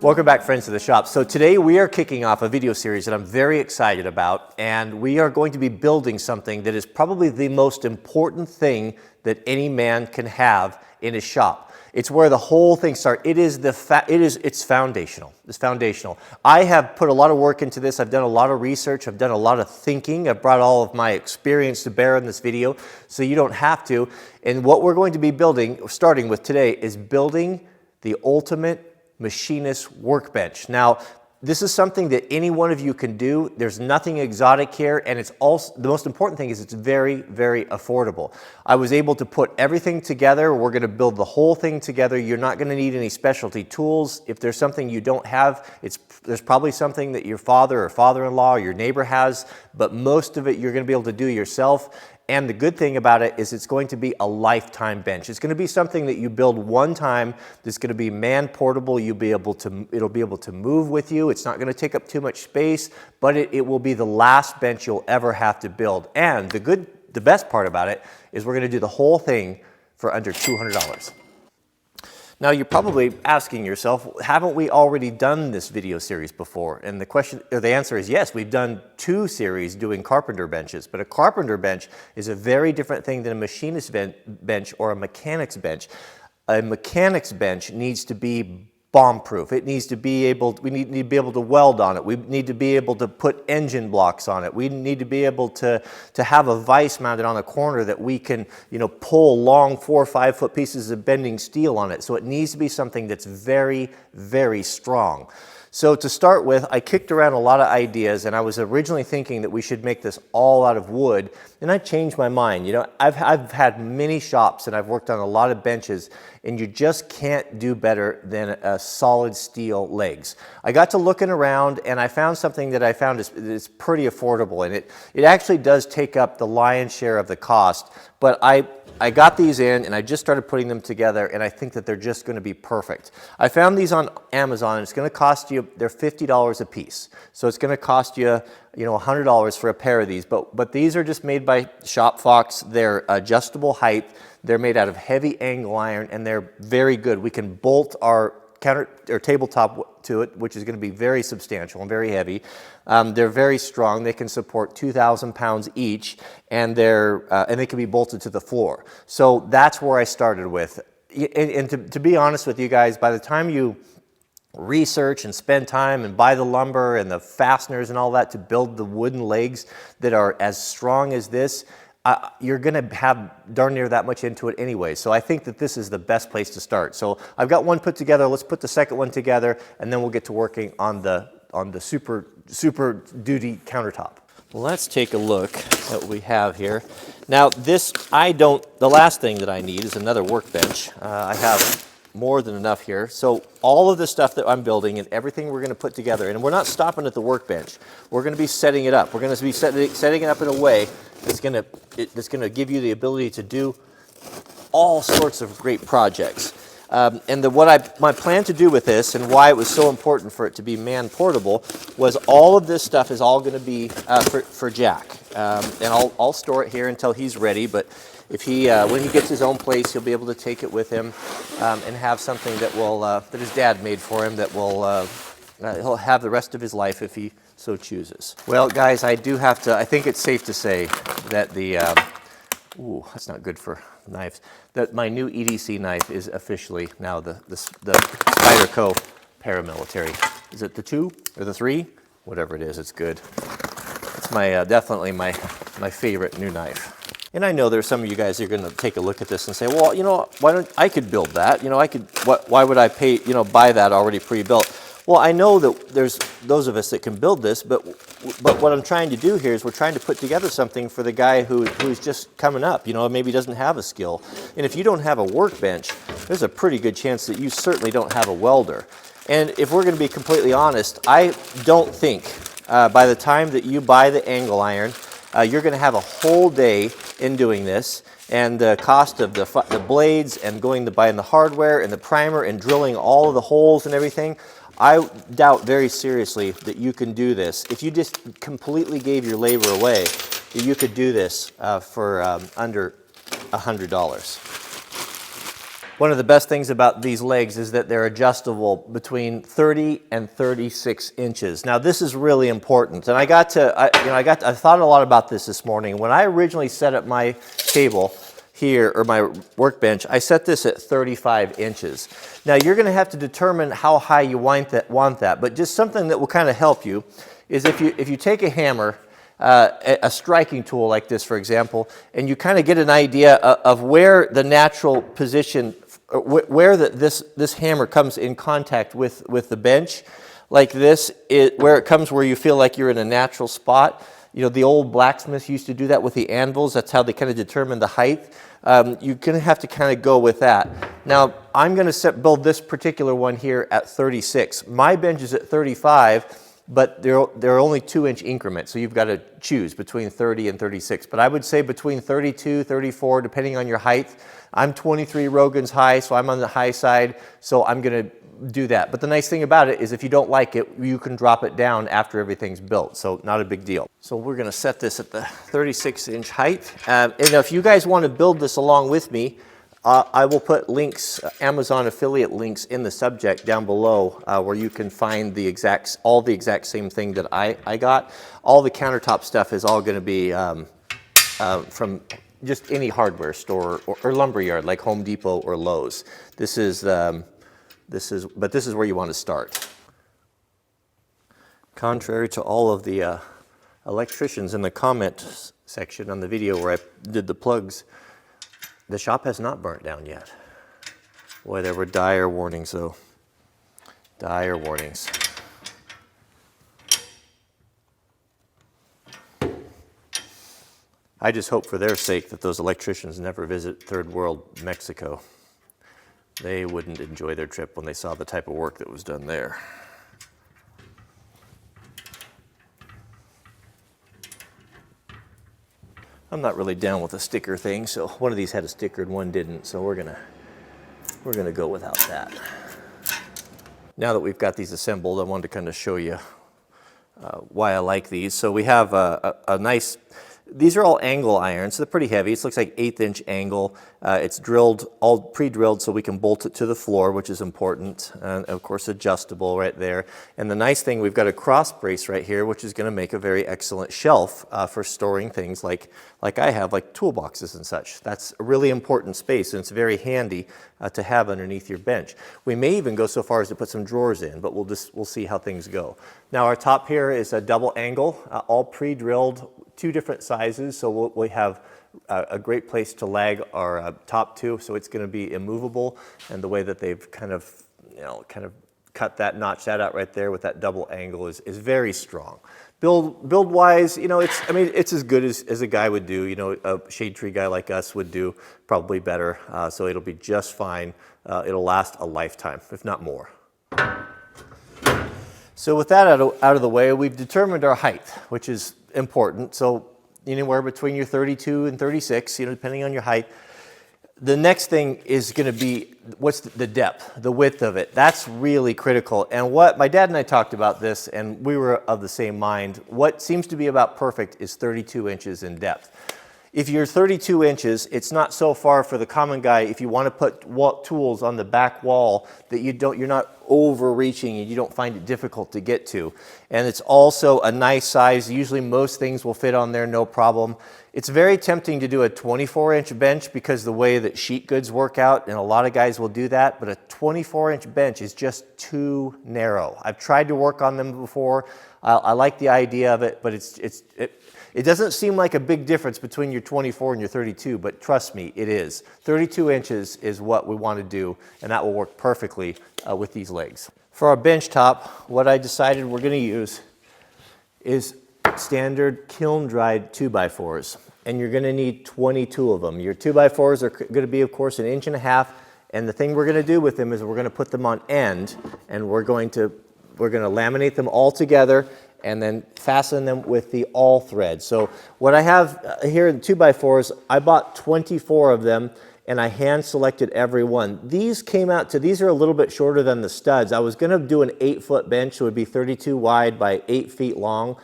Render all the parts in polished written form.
Welcome back, friends, to the shop. So today we are kicking off a video series that I'm very excited about, and we are going to be building something that is probably the most important thing that any man can have in his shop. It's where the whole thing starts. It's foundational. It's foundational. I have put a lot of work into this. I've done a lot of research. I've done a lot of thinking. I've brought all of my experience to bear in this video, so you don't have to. And what we're going to be building, starting with today, is building the ultimate machinist workbench. Now, this is something that any one of you can do. There's nothing exotic here, and it's also, the most important thing is it's very, very affordable. I was able to put everything together. We're going to build the whole thing together. You're not going to need any specialty tools. If there's something you don't have, there's probably something that your father or father-in-law or your neighbor has, but most of it you're going to be able to do yourself. And the good thing about it is it's going to be a lifetime bench. It's going to be something that you build one time that's going to be man portable. It'll be able to move with you. It's not going to take up too much space, but it will be the last bench you'll ever have to build. And the best part about it is we're going to do the whole thing for under $200. Now, you're probably asking yourself, haven't we already done this video series before? And the answer is yes. We've done 2 series doing carpenter benches, but a carpenter bench is a very different thing than a machinist bench or a mechanic's bench. A mechanic's bench needs to be bomb-proof. It needs to be able, we need to be able to weld on it. We need to be able to put engine blocks on it. We need to be able to have a vise mounted on the corner that we can, pull long 4 or 5 foot pieces of bending steel on it. So it needs to be something that's very, very strong. So to start with, I kicked around a lot of ideas, and I was originally thinking that we should make this all out of wood, and I changed my mind. I've had many shops and I've worked on a lot of benches, and you just can't do better than a solid steel legs. I got to looking around, and I found something that I found is pretty affordable, and it actually does take up the lion's share of the cost, but I got these in and I just started putting them together, and I think that they're just going to be perfect. I found these on Amazon, and it's going to cost you, they're $50 a piece. So it's going to cost you, $100 for a pair of these, but these are just made by Shop Fox. They're adjustable height. They're made out of heavy angle iron, and they're very good. We can bolt our counter or tabletop to it, which is going to be very substantial and very heavy. They're very strong. They can support 2,000 pounds each, and they can be bolted to the floor. So that's where I started with. And to be honest with you guys, by the time you research and spend time and buy the lumber and the fasteners and all that to build the wooden legs that are as strong as this, you're going to have darn near that much into it anyway. So I think that this is the best place to start. So I've got one put together. Let's put the second one together, and then we'll get to working on the super duty countertop. Let's take a look at what we have here. Now the last thing that I need is another workbench. I have more than enough here. So all of the stuff that I'm building and everything we're going to put together, and we're not stopping at the workbench. We're going to be setting it up. We're going to be setting it up in a way that's going to give you the ability to do all sorts of great projects. My plan to do with this, and why it was so important for it to be man portable, was all of this stuff is all going to be for Jack. And I'll store it here until he's ready, but if when he gets his own place, he'll be able to take it with him and have something that his dad made for him that he'll have the rest of his life if he so chooses. Well, guys, I think it's safe to say that that's not good for knives, that my new EDC knife is officially now the Spyderco paramilitary. Is it the 2 or the 3? Whatever it is, it's good. It's definitely my favorite new knife. And I know there's some of you guys who are going to take a look at this and say, well, why don't I could build that? Why would I pay, buy that already pre-built? Well, I know that there's those of us that can build this, but what I'm trying to do here is we're trying to put together something for the guy who's just coming up, maybe doesn't have a skill. And if you don't have a workbench, there's a pretty good chance that you certainly don't have a welder. And if we're going to be completely honest, I don't think by the time that you buy the angle iron, you're going to have a whole day in doing this, and the cost of the blades and buying the hardware and the primer and drilling all of the holes and everything, I doubt very seriously that you can do this. If you just completely gave your labor away, that you could do this for under $100. One of the best things about these legs is that they're adjustable between 30 and 36 inches. Now this is really important, and I thought a lot about this morning. When I originally set up my table here, or my workbench, I set this at 35 inches. Now you're going to have to determine how high you want that, but just something that will kind of help you is if you take a hammer, a striking tool like this, for example, and you kind of get an idea of where the natural position, where this hammer comes in contact with the bench, like this, where it comes where you feel like you're in a natural spot. You know, the old blacksmiths used to do that with the anvils. That's how they kind of determine the height. You're going to have to kind of go with that. Now, I'm going to build this particular one here at 36. My bench is at 35. But there are only 2-inch increments, so you've got to choose between 30 and 36. But I would say between 32, 34, depending on your height. I'm 23 Rogans high, so I'm on the high side, so I'm going to do that. But the nice thing about it is if you don't like it, you can drop it down after everything's built, so not a big deal. So we're going to set this at the 36-inch height. And if you guys want to build this along with me, I will put links, Amazon affiliate links in the subject down below where you can find all the exact same thing that I got. All the countertop stuff is all going to be from just any hardware store or lumberyard like Home Depot or Lowe's. This is where you want to start. Contrary to all of the electricians in the comment section on the video where I did the plugs, the shop has not burnt down yet. Boy, there were dire warnings though. Dire warnings. I just hope for their sake that those electricians never visit third world Mexico. They wouldn't enjoy their trip when they saw the type of work that was done there. I'm not really down with the sticker thing, so one of these had a sticker and one didn't, so we're gonna go without that. Now that we've got these assembled, I wanted to kind of show you why I like these. So we have a nice, these are all angle irons. They're pretty heavy. It looks like 1/8-inch angle. It's drilled, all pre-drilled, so we can bolt it to the floor, which is important. And of course, adjustable right there. And the nice thing, we've got a cross brace right here, which is going to make a very excellent shelf for storing things like I have, like toolboxes and such. That's a really important space, and it's very handy to have underneath your bench. We may even go so far as to put some drawers in, but we'll see how things go. Now, our top here is a double angle, all pre-drilled, 2 different sizes, so we have a great place to lag our top to, so it's going to be immovable. And the way that they've kind of cut that, notched that out right there with that double angle is very strong. Build wise, it's as good as a guy would do. A shade tree guy like us would do, probably better. So it'll be just fine. It'll last a lifetime, if not more. So with that out of the way, we've determined our height, which is important. So anywhere between your 32 and 36, depending on your height. The next thing is going to be what's the depth, the width of it. That's really critical. And what my dad and I talked about this, and we were of the same mind. What seems to be about perfect is 32 inches in depth. If you're 32 inches, it's not so far for the common guy if you want to put tools on the back wall that you're not overreaching and you don't find it difficult to get to. And it's also a nice size. Usually most things will fit on there, no problem. It's very tempting to do a 24-inch bench because the way that sheet goods work out, and a lot of guys will do that, but a 24-inch bench is just too narrow. I've tried to work on them before. I like the idea of it, but it doesn't seem like a big difference between your 24 and your 32, but trust me, it is. 32 inches is what we want to do, and that will work perfectly with these legs. For our bench top, what I decided we're going to use is standard kiln-dried 2x4s, and you're going to need 22 of them. Your 2x4s are going to be, of course, 1.5 inches, and the thing we're going to do with them is we're going to put them on end, and we're going to laminate them all together and then fasten them with the all thread. So what I have here in 2x4s, I bought 24 of them, and I hand selected every one. These are a little bit shorter than the studs. I was going to do an 8-foot bench, so it would be 32 wide by 8 feet long.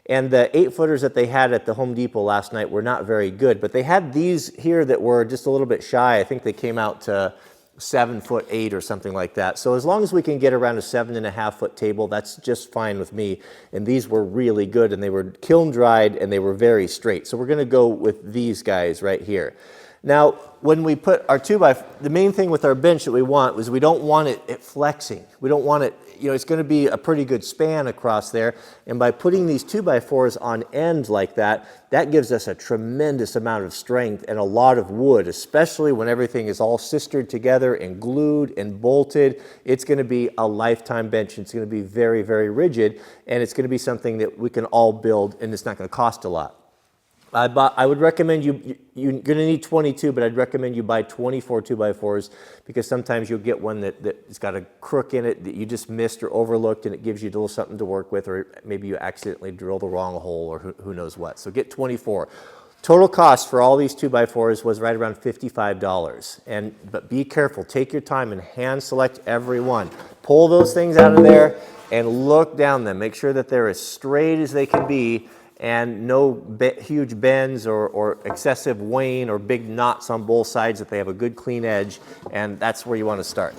And the 8-footers that they had at the Home Depot last night were not very good, but they had these here that were just a little bit shy. I think they came out to 7'8" or something like that. So as long as we can get around a 7.5 foot table, that's just fine with me. And these were really good, and they were kiln dried, and they were very straight. So we're going to go with these guys right here. Now, when we put our the main thing with our bench that we want was we don't want it flexing. We don't want it, you know, it's going to be a pretty good span across there. And by putting these 2x4s on end like that, that gives us a tremendous amount of strength and a lot of wood, especially when everything is all sistered together and glued and bolted. It's going to be a lifetime bench. It's going to be very, very rigid, and it's going to be something that we can all build, and it's not going to cost a lot. I would recommend you're going to need 22, but I'd recommend you buy 24 2x4s, because sometimes you'll get one that's got a crook in it that you just missed or overlooked, and it gives you a little something to work with, or maybe you accidentally drill the wrong hole, or who knows what. So get 24. Total cost for all these 2x4s was right around $55. But be careful. Take your time and hand select every one. Pull those things out of there and look down them. Make sure that they're as straight as they can be, and no huge bends or excessive wane or big knots on both sides, that they have a good clean edge, and that's where you want to start.